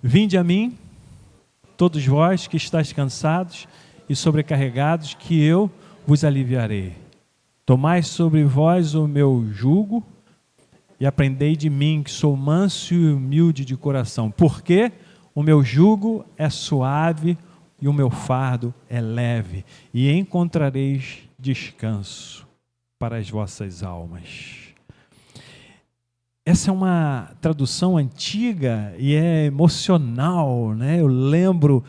Vinde a mim, todos vós que estáis cansados e sobrecarregados, que eu vos aliviarei. Tomai sobre vós o meu jugo e aprendei de mim, que sou manso e humilde de coração. Porque o meu jugo é suave e o meu fardo é leve, e encontrareis descanso para as vossas almas. Essa é uma tradução antiga e é emocional, né? Eu lembro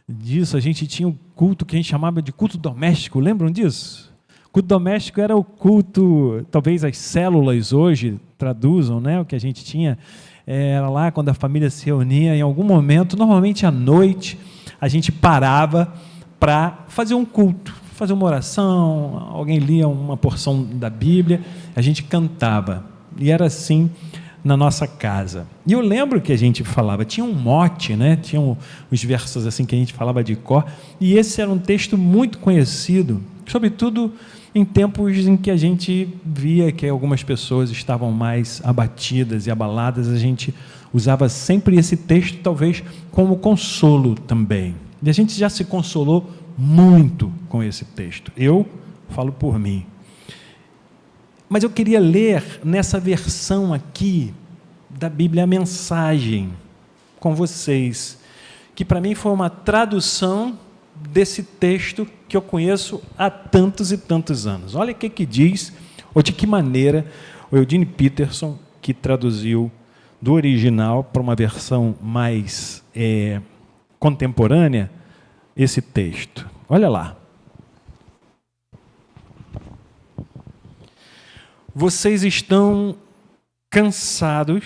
disso, a gente tinha um culto que a gente chamava de culto doméstico, lembram disso? Culto doméstico era o culto, talvez as células hoje traduzam, né? O que a gente tinha, era lá quando a família se reunia, em algum momento, normalmente à noite, a gente parava para fazer um culto, fazer uma oração, alguém lia uma porção da Bíblia, a gente cantava. E era assim na nossa casa. E eu lembro que a gente falava, tinha um mote, né? Tinha os versos assim que a gente falava de cor, e esse era um texto muito conhecido, sobretudo em tempos em que a gente via que algumas pessoas estavam mais abatidas e abaladas, a gente usava sempre esse texto, talvez como consolo também. E a gente já se consolou muito com esse texto. Eu falo por mim. Mas eu queria ler nessa versão aqui da Bíblia a mensagem com vocês, que para mim foi uma tradução desse texto que eu conheço há tantos e tantos anos. Olha o que diz, ou de que maneira o Eugene Peterson, que traduziu do original para uma versão mais contemporânea, esse texto. Olha lá. Vocês estão cansados,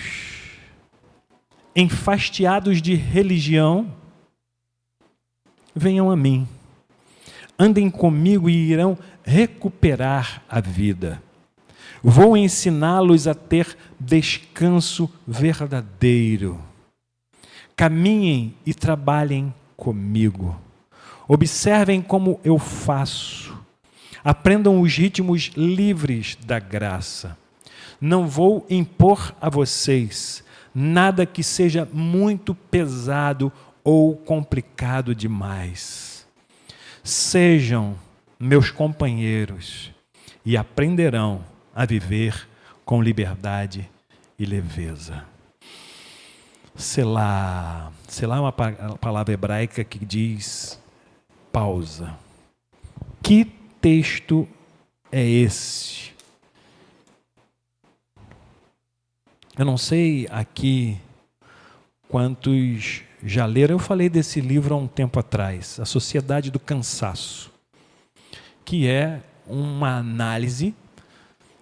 enfastiados de religião? Venham a mim. Andem comigo e irão recuperar a vida. Vou ensiná-los a ter descanso verdadeiro. Caminhem e trabalhem comigo. Observem como eu faço. Aprendam os ritmos livres da graça. Não vou impor a vocês nada que seja muito pesado ou complicado demais. Sejam meus companheiros e aprenderão a viver com liberdade e leveza. Selá. Selá é uma palavra hebraica que diz pausa. Que texto é esse? Eu não sei aqui quantos já leram. Eu falei desse livro há um tempo atrás, A Sociedade do Cansaço, que é uma análise,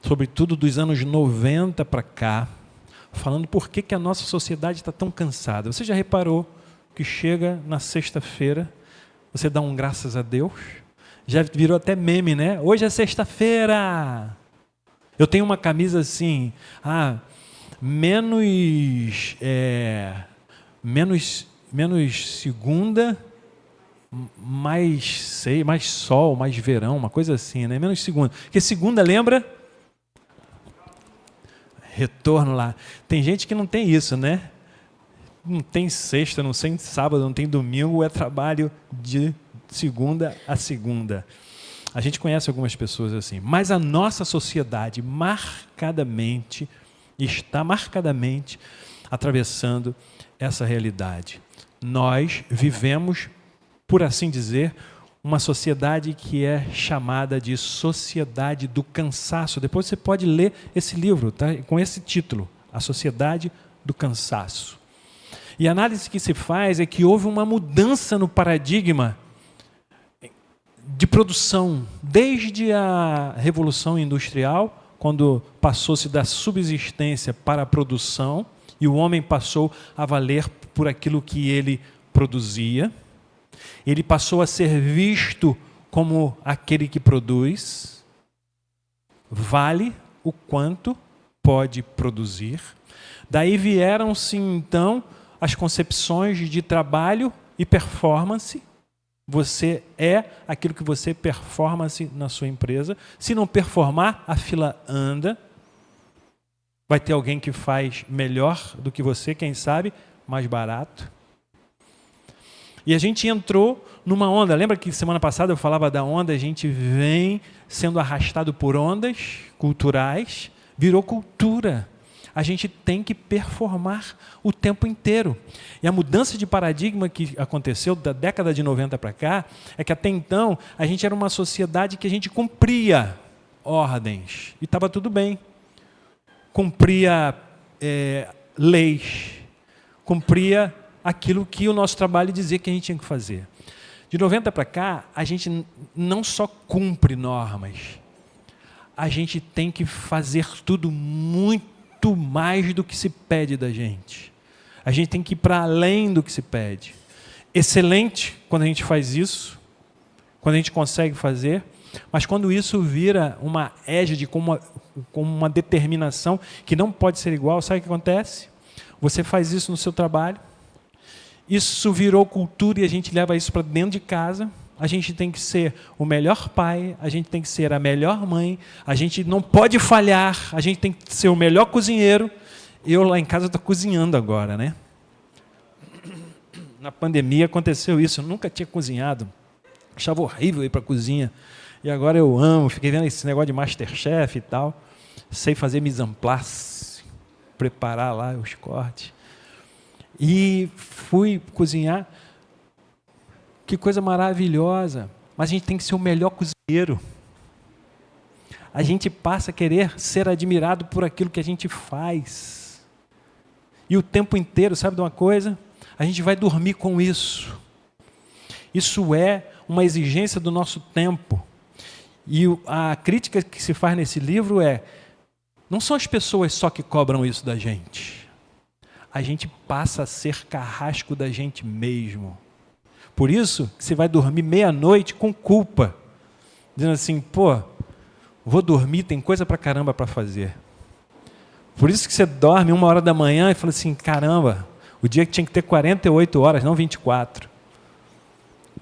sobretudo dos anos 90 para cá, falando por que a nossa sociedade está tão cansada. Você já reparou que chega na sexta-feira, você dá um graças a Deus? Já virou até meme, né? Hoje é sexta-feira. Eu tenho uma camisa assim, menos segunda, mais sol, mais verão, uma coisa assim, né? Menos segunda. Porque segunda, lembra? Retorno lá. Tem gente que não tem isso, né? Não tem sexta, não tem sábado, não tem domingo, é trabalho de segunda a segunda. A gente conhece algumas pessoas assim, mas a nossa sociedade está marcadamente atravessando essa realidade. Nós vivemos, por assim dizer, uma sociedade que é chamada de sociedade do cansaço. Depois você pode ler esse livro, tá? Com esse título, A Sociedade do Cansaço. E a análise que se faz é que houve uma mudança no paradigma de produção, desde a Revolução Industrial, quando passou-se da subsistência para a produção, e o homem passou a valer por aquilo que ele produzia. Ele passou a ser visto como aquele que produz, vale o quanto pode produzir. Daí vieram-se, então, as concepções de trabalho e performance. Você é aquilo que você performance na sua empresa. Se não performar, a fila anda. Vai ter alguém que faz melhor do que você, quem sabe, mais barato. E a gente entrou numa onda. Lembra que semana passada eu falava da onda? A gente vem sendo arrastado por ondas culturais, virou cultura. A gente tem que performar o tempo inteiro. E a mudança de paradigma que aconteceu da década de 90 para cá é que até então a gente era uma sociedade que a gente cumpria ordens e estava tudo bem. Cumpria leis, cumpria aquilo que o nosso trabalho dizia que a gente tinha que fazer. De 90 para cá, a gente não só cumpre normas, a gente tem que fazer tudo muito mais do que se pede da gente. A gente tem que ir para além do que se pede. Excelente quando a gente faz isso, quando a gente consegue fazer, mas quando isso vira uma égide com uma determinação que não pode ser igual, sabe o que acontece? Você faz isso no seu trabalho, isso virou cultura e a gente leva isso para dentro de casa. A gente tem que ser o melhor pai, a gente tem que ser a melhor mãe, a gente não pode falhar, a gente tem que ser o melhor cozinheiro. Eu lá em casa estou cozinhando agora, né? Na pandemia aconteceu isso, eu nunca tinha cozinhado, achava horrível ir para a cozinha. E agora eu amo, fiquei vendo esse negócio de Masterchef e tal, sei fazer mise en place, preparar lá os cortes. E fui cozinhar, que coisa maravilhosa, mas a gente tem que ser o melhor cozinheiro. A gente passa a querer ser admirado por aquilo que a gente faz. E o tempo inteiro, sabe de uma coisa? A gente vai dormir com isso. Isso é uma exigência do nosso tempo. E a crítica que se faz nesse livro é, não são as pessoas só que cobram isso da gente. A gente passa a ser carrasco da gente mesmo. Por isso, você vai dormir meia-noite com culpa. Dizendo assim, pô, vou dormir, tem coisa pra caramba para fazer. Por isso que você dorme 1h da manhã e fala assim, caramba, o dia que tinha que ter 48 horas, não 24.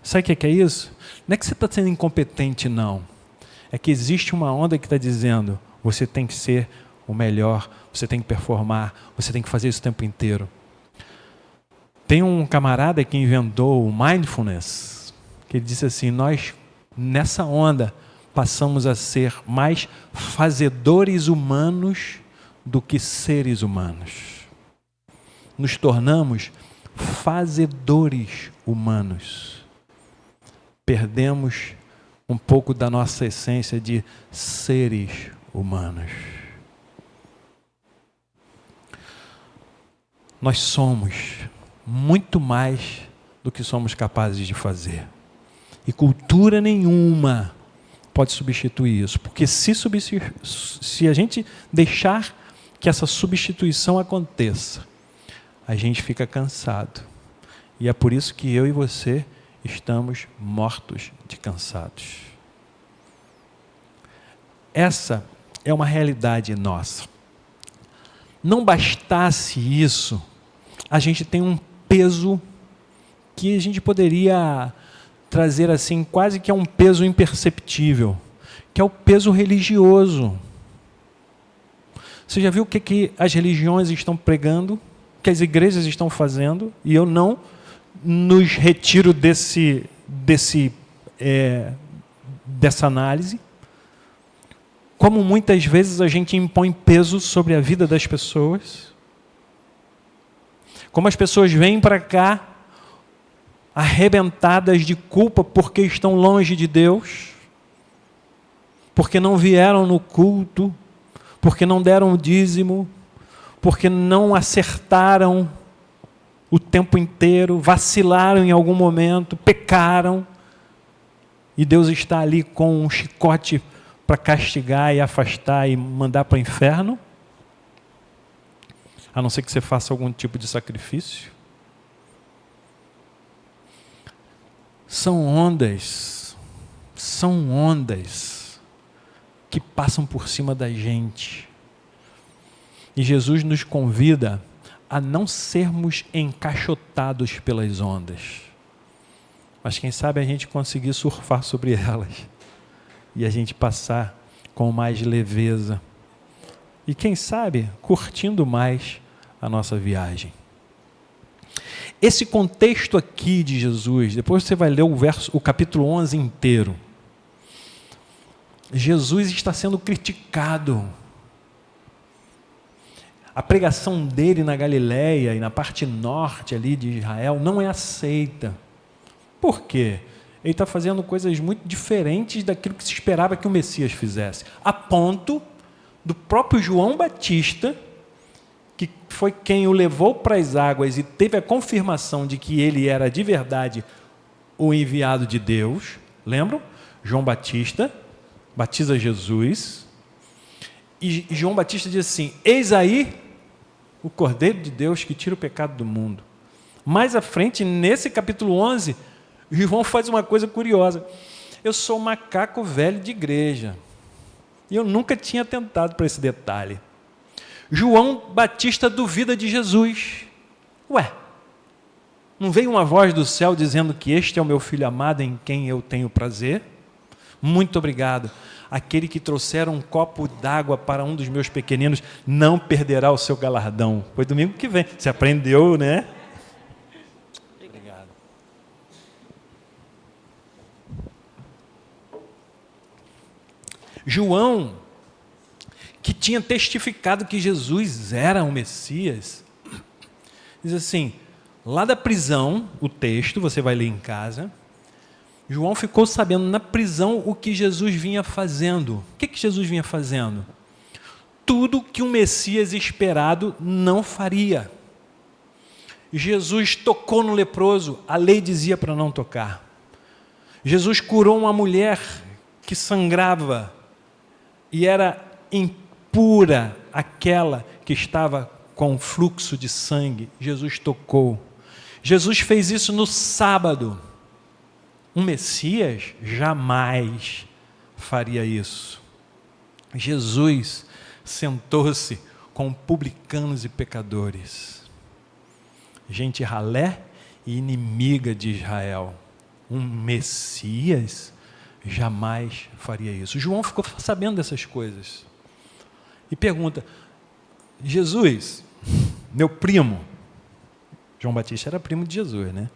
Sabe o que é isso? Não é que você está sendo incompetente, não. É que existe uma onda que está dizendo, você tem que ser o melhor, você tem que performar, você tem que fazer isso o tempo inteiro. Tem um camarada que inventou o mindfulness, que ele disse assim, nós, nessa onda, passamos a ser mais fazedores humanos do que seres humanos. Nos tornamos fazedores humanos. Perdemos um pouco da nossa essência de seres humanos. Nós somos muito mais do que somos capazes de fazer. E cultura nenhuma pode substituir isso. Porque se a gente deixar que essa substituição aconteça, a gente fica cansado. E é por isso que eu e você estamos mortos de cansados. Essa é uma realidade nossa. Não bastasse isso, a gente tem um peso que a gente poderia trazer assim, quase que é um peso imperceptível, que é o peso religioso. Você já viu o que as religiões estão pregando, o que as igrejas estão fazendo, e eu não nos retiro dessa análise. Como muitas vezes a gente impõe peso sobre a vida das pessoas. Como as pessoas vêm para cá arrebentadas de culpa porque estão longe de Deus, porque não vieram no culto, porque não deram o dízimo, porque não acertaram o tempo inteiro, vacilaram em algum momento, pecaram, e Deus está ali com um chicote para castigar e afastar e mandar para o inferno, a não ser que você faça algum tipo de sacrifício. São ondas que passam por cima da gente. E Jesus nos convida a não sermos encaixotados pelas ondas, mas quem sabe a gente conseguir surfar sobre elas e a gente passar com mais leveza e quem sabe curtindo mais a nossa viagem. esse contexto aqui de Jesus, depois você vai ler o capítulo 11 inteiro. Jesus está sendo criticado. A pregação dele na Galileia e na parte norte ali de Israel não é aceita. Por quê? Ele está fazendo coisas muito diferentes daquilo que se esperava que o Messias fizesse, a ponto do próprio João Batista, que foi quem o levou para as águas e teve a confirmação de que ele era de verdade o enviado de Deus. Lembram? João Batista batiza Jesus, e João Batista diz assim: eis aí o Cordeiro de Deus que tira o pecado do mundo. Mais à frente, nesse capítulo 11, João faz uma coisa curiosa. Eu sou macaco velho de igreja, e eu nunca tinha atentado para esse detalhe. João Batista duvida de Jesus. Ué, não veio uma voz do céu dizendo que este é o meu filho amado em quem eu tenho prazer? Muito obrigado. Aquele que trouxer um copo d'água para um dos meus pequeninos não perderá o seu galardão. Foi domingo que vem. Você aprendeu, né? Obrigado. João, que tinha testificado que Jesus era o Messias, diz assim, lá da prisão, o texto, você vai ler em casa, João ficou sabendo na prisão o que Jesus vinha fazendo. O que Jesus vinha fazendo? Tudo que o Messias esperado não faria. Jesus tocou no leproso, a lei dizia para não tocar. Jesus curou uma mulher que sangrava e era impura aquela que estava com fluxo de sangue. Jesus tocou. Jesus fez isso no sábado. Um Messias jamais faria isso. Jesus sentou-se com publicanos e pecadores, gente ralé e inimiga de Israel. Um Messias jamais faria isso. João ficou sabendo dessas coisas e pergunta: Jesus, meu primo, João Batista era primo de Jesus, né?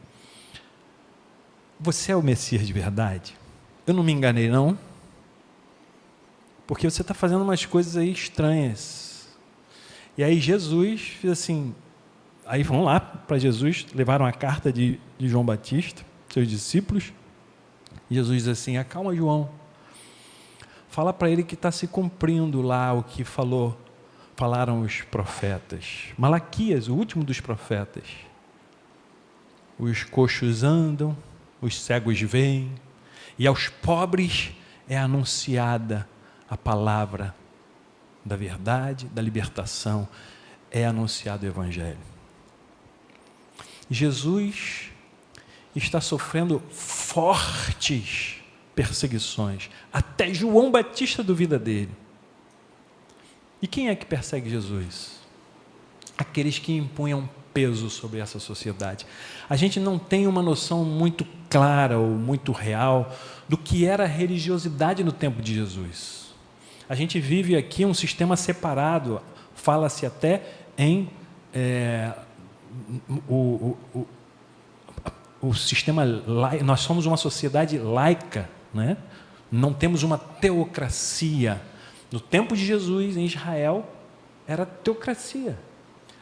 Você é o Messias de verdade? Eu não me enganei, não? Porque você está fazendo umas coisas aí estranhas. E aí Jesus fez assim, aí vão lá para Jesus, levaram a carta de João Batista, seus discípulos, e Jesus diz assim: acalma João, fala para ele que está se cumprindo lá o que falaram os profetas. Malaquias, o último dos profetas. Os coxos andam, os cegos veem, e aos pobres é anunciada a palavra da verdade, da libertação, é anunciado o Evangelho. Jesus está sofrendo fortes perseguições, até João Batista duvida dele. E quem é que persegue Jesus? Aqueles que impunham peso sobre essa sociedade. A gente não tem uma noção muito clara ou muito real do que era a religiosidade no tempo de Jesus. A gente vive aqui um sistema separado, fala-se até em o sistema laico. Nós somos uma sociedade laica, né? Não temos uma teocracia. No tempo de Jesus, em Israel, era teocracia.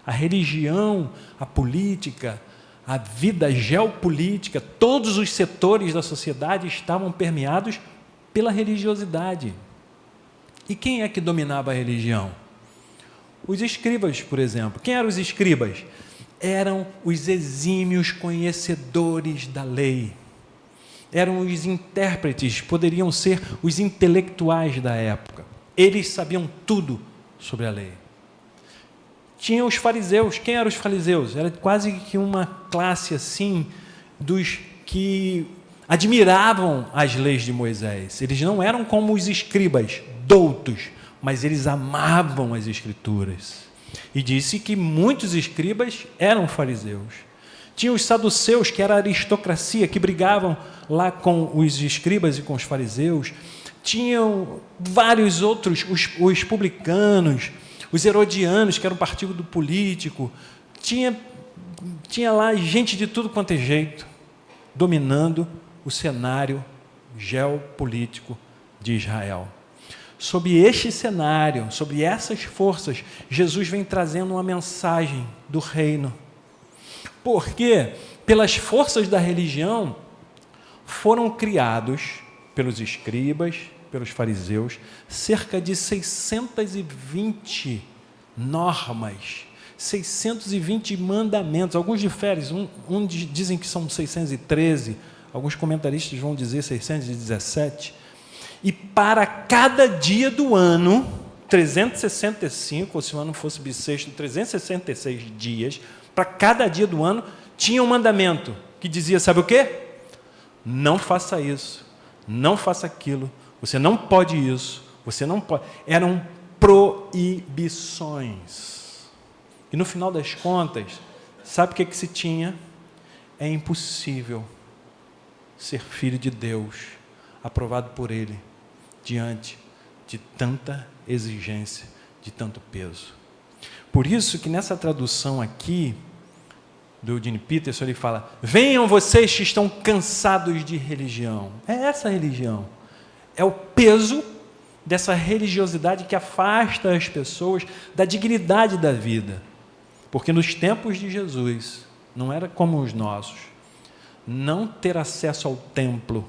A religião, a política, a vida geopolítica, todos os setores da sociedade estavam permeados pela religiosidade. E quem é que dominava a religião? Os escribas, por exemplo. Quem eram os escribas? Eram os exímios conhecedores da lei. Eram os intérpretes, poderiam ser os intelectuais da época. Eles sabiam tudo sobre a lei. Tinha os fariseus. Quem eram os fariseus? Era quase que uma classe assim dos que admiravam as leis de Moisés. Eles não eram como os escribas, doutos, mas eles amavam as escrituras. E disse que muitos escribas eram fariseus. Tinha os saduceus, que era a aristocracia, que brigavam lá com os escribas e com os fariseus. Tinham vários outros, os publicanos, os herodianos, que eram o partido do político. Tinha tinha lá gente de tudo quanto é jeito, dominando o cenário geopolítico de Israel. Sob este cenário, sobre essas forças, Jesus vem trazendo uma mensagem do reino. Porque, pelas forças da religião, foram criados pelos escribas, pelos fariseus, cerca de 620 normas, 620 mandamentos. Alguns diferem, dizem que são 613, alguns comentaristas vão dizer 617. E para cada dia do ano, 365, ou se o ano fosse bissexto, 366 dias, para cada dia do ano, tinha um mandamento que dizia, sabe o quê? Não faça isso, não faça aquilo, você não pode isso, você não pode. Eram proibições. E no final das contas, sabe o que se tinha? É impossível ser filho de Deus, aprovado por Ele, diante de tanta exigência, de tanto peso. Por isso que nessa tradução aqui, do Eugene Peterson, ele fala, venham vocês que estão cansados de religião. É essa religião. É o peso dessa religiosidade que afasta as pessoas da dignidade da vida. Porque nos tempos de Jesus, não era como os nossos. Não ter acesso ao templo,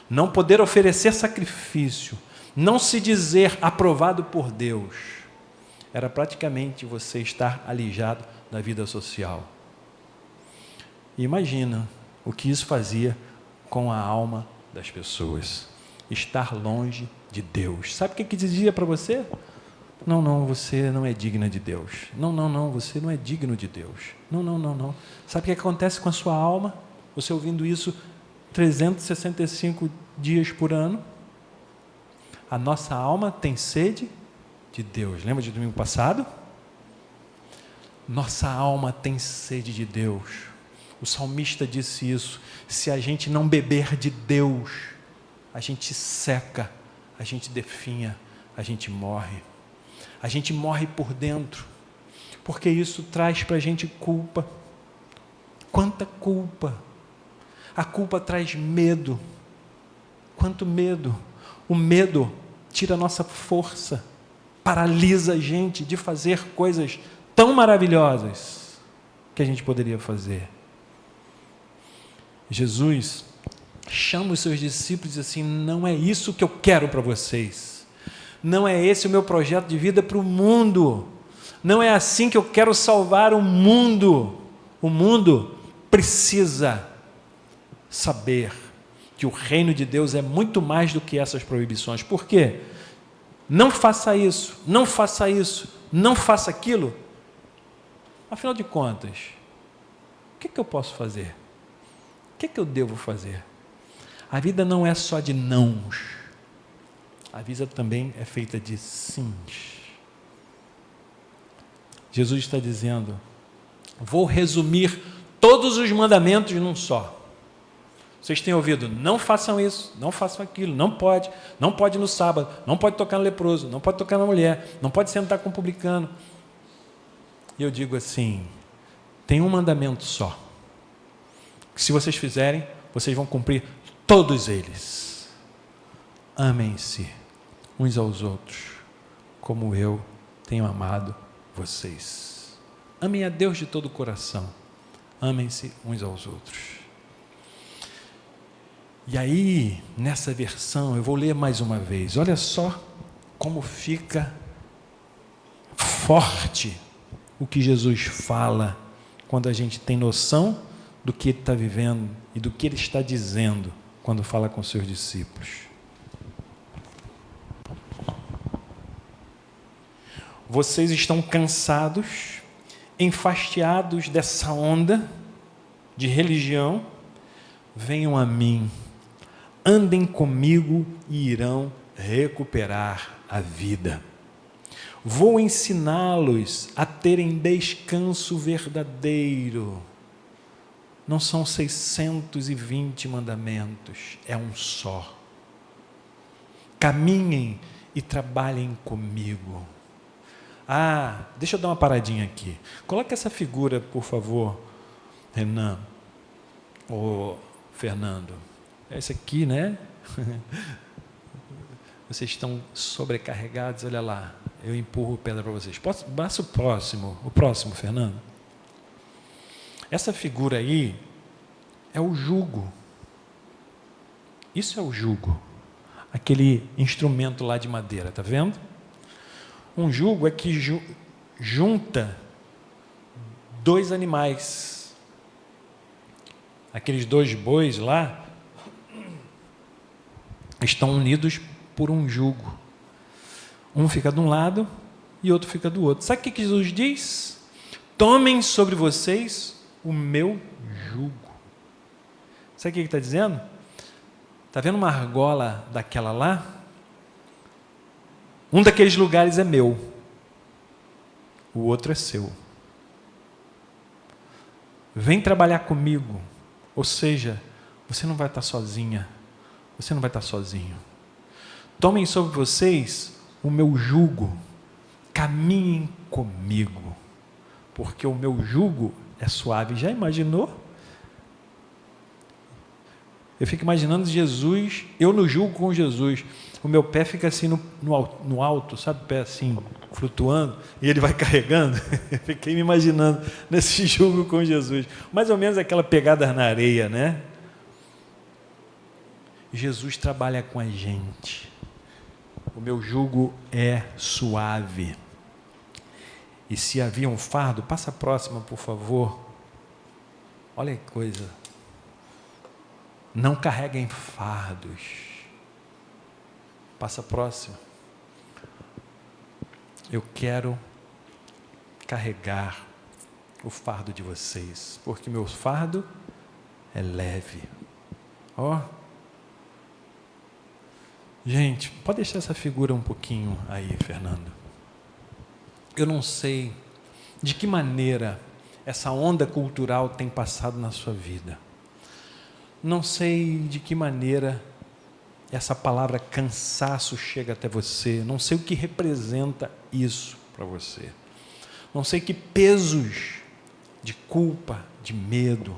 não poder oferecer sacrifício, não se dizer aprovado por Deus, era praticamente você estar alijado da vida social. E imagina o que isso fazia com a alma das pessoas. Estar longe de Deus. Sabe o que dizia para você? Não, você não é digna de Deus. Não, você não é digno de Deus. Não. Sabe o que acontece com a sua alma? Você ouvindo isso 365 dias por ano? A nossa alma tem sede de Deus. Lembra de domingo passado? Nossa alma tem sede de Deus. O salmista disse isso. Se a gente não beber de Deus, a gente seca, a gente definha, a gente morre. A gente morre por dentro, porque isso traz para a gente culpa. Quanta culpa! A culpa traz medo. Quanto medo! O medo tira a nossa força, paralisa a gente de fazer coisas tão maravilhosas que a gente poderia fazer. Jesus chama os seus discípulos e diz assim, não é isso que eu quero para vocês. Não é esse o meu projeto de vida para o mundo. Não é assim que eu quero salvar o mundo. O mundo precisa saber que o reino de Deus é muito mais do que essas proibições. Por quê? Não faça isso, não faça isso, não faça aquilo. Afinal de contas, o que eu posso fazer? O que eu devo fazer? A vida não é só de nãos. A vida também é feita de sims. Jesus está dizendo, vou resumir todos os mandamentos num só. Vocês têm ouvido, não façam isso, não façam aquilo, não pode no sábado, não pode tocar no leproso, não pode tocar na mulher, não pode sentar com o publicano. E eu digo assim, tem um mandamento só, que se vocês fizerem, vocês vão cumprir todos eles. Amem-se uns aos outros, como eu tenho amado vocês. Amem a Deus de todo o coração, amem-se uns aos outros. E aí, nessa versão, eu vou ler mais uma vez. Olha só como fica forte o que Jesus fala quando a gente tem noção do que ele está vivendo e do que ele está dizendo quando fala com seus discípulos. Vocês estão cansados, enfastiados dessa onda de religião? Venham a mim. Andem comigo e irão recuperar a vida. Vou ensiná-los a terem descanso verdadeiro. Não são 620 mandamentos, é um só. Caminhem e trabalhem comigo. Deixa eu dar uma paradinha aqui. Coloque essa figura, por favor, Renan, ô Fernando, esse aqui, né? Vocês estão sobrecarregados, olha lá, eu empurro pedra para vocês. Passa o próximo, Fernando. Essa figura aí é o jugo. Isso é o jugo. Aquele instrumento lá de madeira, tá vendo? Um jugo é que junta dois animais. Aqueles dois bois lá estão unidos por um jugo. Um fica de um lado e outro fica do outro. Sabe o que Jesus diz? Tomem sobre vocês o meu jugo. Sabe o que ele está dizendo? Está vendo uma argola daquela lá? Um daqueles lugares é meu, o outro é seu. Vem trabalhar comigo. Ou seja, você não vai estar sozinha, você não vai estar sozinho. Tomem sobre vocês o meu jugo, caminhem comigo, porque o meu jugo é suave. Já imaginou? Eu fico imaginando Jesus, eu no jugo com Jesus, o meu pé fica assim no alto, sabe, o pé assim, flutuando, e ele vai carregando. Eu fiquei me imaginando nesse jugo com Jesus, mais ou menos aquela pegada na areia, né? Jesus trabalha com a gente. O meu jugo é suave. E se havia um fardo, passa a próxima, por favor. Olha que coisa. Não carreguem fardos. Passa a próxima. Eu quero carregar o fardo de vocês, porque meu fardo é leve. Ó. Gente, pode deixar essa figura um pouquinho aí, Fernando. Eu não sei de que maneira essa onda cultural tem passado na sua vida. Não sei de que maneira essa palavra cansaço chega até você. Não sei o que representa isso para você. Não sei que pesos de culpa, de medo.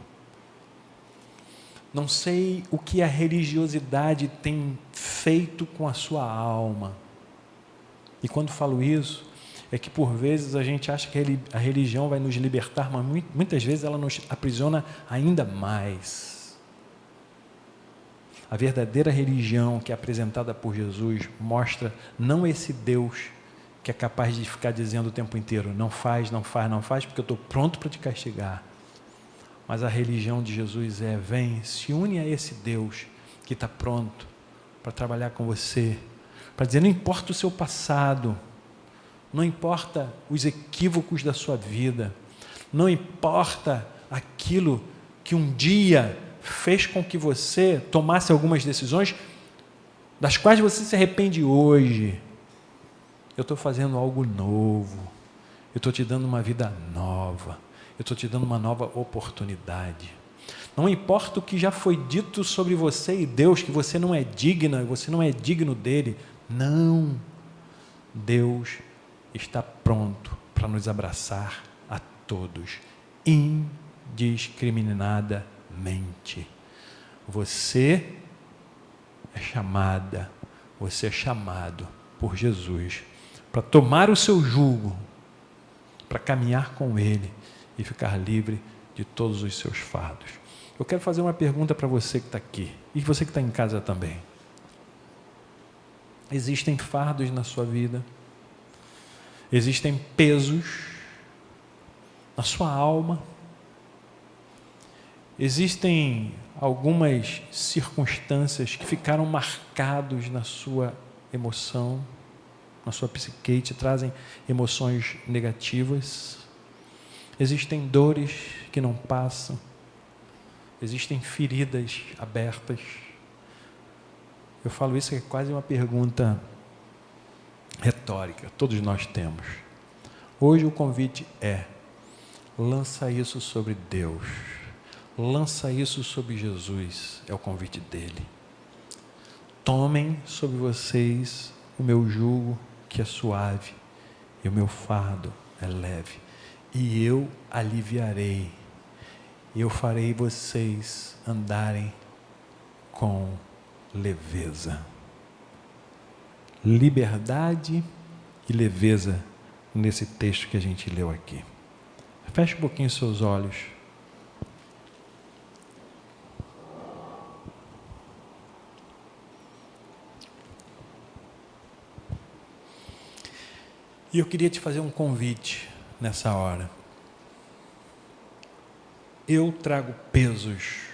Não sei o que a religiosidade tem feito com a sua alma. E quando falo isso, é que por vezes a gente acha que a religião vai nos libertar, mas muitas vezes ela nos aprisiona ainda mais. A verdadeira religião que é apresentada por Jesus mostra não esse Deus que é capaz de ficar dizendo o tempo inteiro, não faz, não faz, não faz, porque eu estou pronto para te castigar. Mas a religião de Jesus é, vem, se une a esse Deus que está pronto para trabalhar com você, para dizer, não importa o seu passado, não importa os equívocos da sua vida, não importa aquilo que um dia fez com que você tomasse algumas decisões das quais você se arrepende hoje. Eu estou fazendo algo novo, eu estou te dando uma vida nova, eu estou te dando uma nova oportunidade. Não importa o que já foi dito sobre você e Deus, que você não é digna, você não é digno dele. Não. Deus está pronto para nos abraçar a todos, indiscriminadamente. Você é chamada, você é chamado por Jesus para tomar o seu jugo, para caminhar com ele e ficar livre de todos os seus fardos. Eu quero fazer uma pergunta para você que está aqui e você que está em casa também. Existem fardos na sua vida? Existem pesos na sua alma? Existem algumas circunstâncias que ficaram marcados na sua emoção, na sua psique, te trazem emoções negativas? Existem dores que não passam? Existem feridas abertas? Eu falo isso que é quase uma pergunta retórica, todos nós temos. Hoje o convite é: lança isso sobre Deus, lança isso sobre Jesus, é o convite dele. Tomem sobre vocês o meu jugo que é suave e o meu fardo é leve, e eu aliviarei. e eu farei vocês andarem com leveza. Liberdade e leveza nesse texto que a gente leu aqui. Feche um pouquinho seus olhos. E eu queria te fazer um convite nessa hora. Eu trago pesos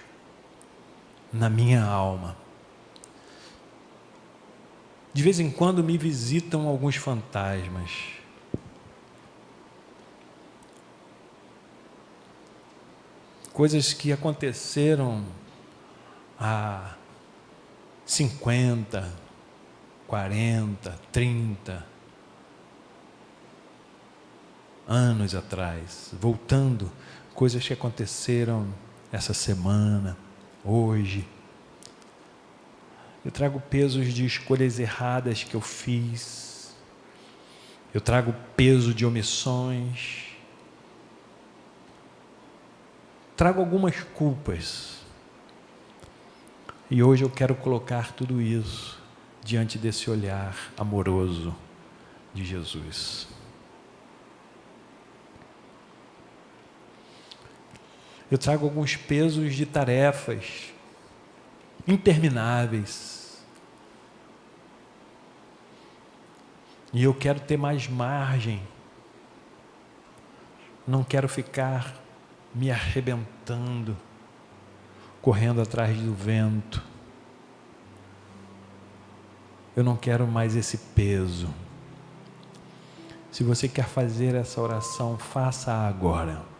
na minha alma. De vez em quando me visitam alguns fantasmas. Coisas que aconteceram há 50, 40, 30 anos atrás. Voltando, coisas que aconteceram essa semana, hoje. Eu trago pesos de escolhas erradas que eu fiz. Eu trago peso de omissões. Trago algumas culpas. E hoje eu quero colocar tudo isso diante desse olhar amoroso de Jesus. Eu trago alguns pesos de tarefas intermináveis. E eu quero ter mais margem. Não quero ficar me arrebentando, correndo atrás do vento. Eu não quero mais esse peso. Se você quer fazer essa oração, faça agora.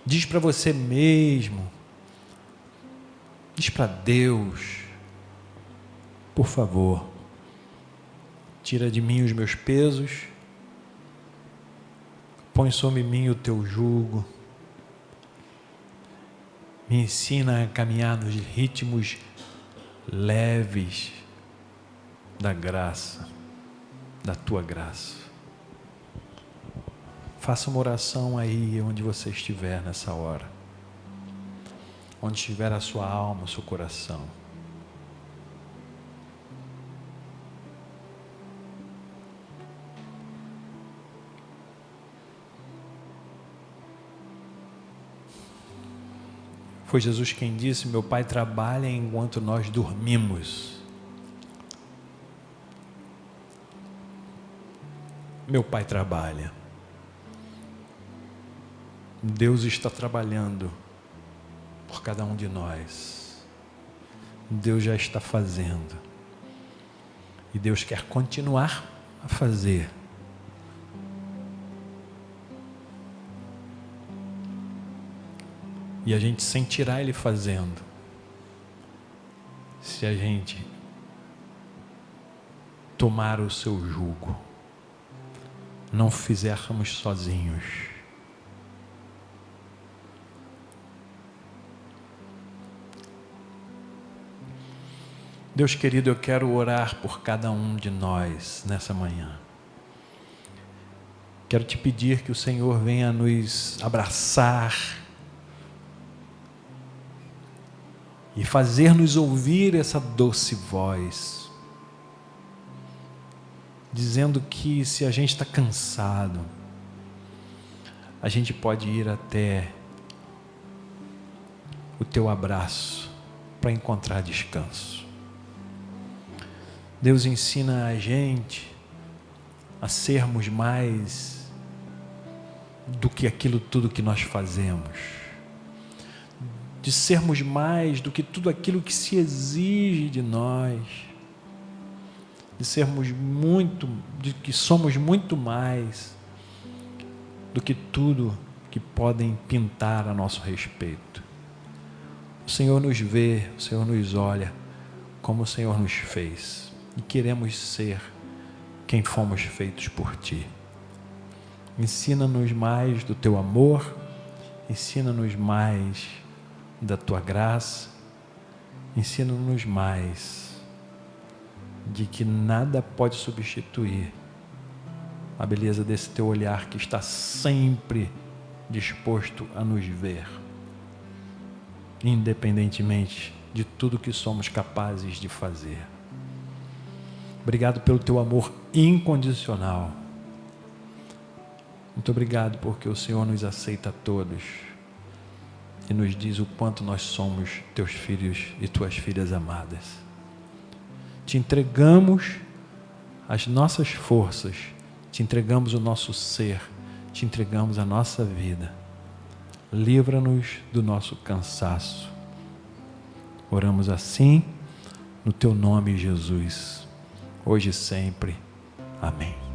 Diz para você mesmo, diz para Deus, por favor, tira de mim os meus pesos, põe sobre mim o teu jugo, me ensina a caminhar nos ritmos leves da graça, da tua graça. Faça uma oração aí onde você estiver nessa hora, onde estiver a sua alma, o seu coração. Foi Jesus quem disse: meu Pai trabalha enquanto nós dormimos. Meu Pai trabalha. Deus está trabalhando por cada um de nós. Deus já está fazendo. E Deus quer continuar a fazer. E a gente sentirá Ele fazendo, se a gente tomar o seu jugo, não fizermos sozinhos. Deus querido, eu quero orar por cada um de nós nessa manhã. Quero te pedir que o Senhor venha nos abraçar e fazer-nos ouvir essa doce voz, dizendo que se a gente está cansado, a gente pode ir até o teu abraço para encontrar descanso. Deus ensina a gente a sermos mais do que aquilo tudo que nós fazemos, de sermos mais do que tudo aquilo que se exige de nós, de sermos muito, de que somos muito mais do que tudo que podem pintar a nosso respeito. O Senhor nos vê, o Senhor nos olha como o Senhor nos fez. E queremos ser quem fomos feitos por Ti. Ensina-nos mais do Teu amor, ensina-nos mais da Tua graça, ensina-nos mais de que nada pode substituir a beleza desse teu olhar que está sempre disposto a nos ver, independentemente de tudo que somos capazes de fazer. Obrigado pelo teu amor incondicional. Muito obrigado porque o Senhor nos aceita a todos e nos diz o quanto nós somos teus filhos e tuas filhas amadas. Te entregamos as nossas forças, te entregamos o nosso ser, te entregamos a nossa vida. Livra-nos do nosso cansaço. Oramos assim, no teu nome, Jesus, hoje e sempre. Amém.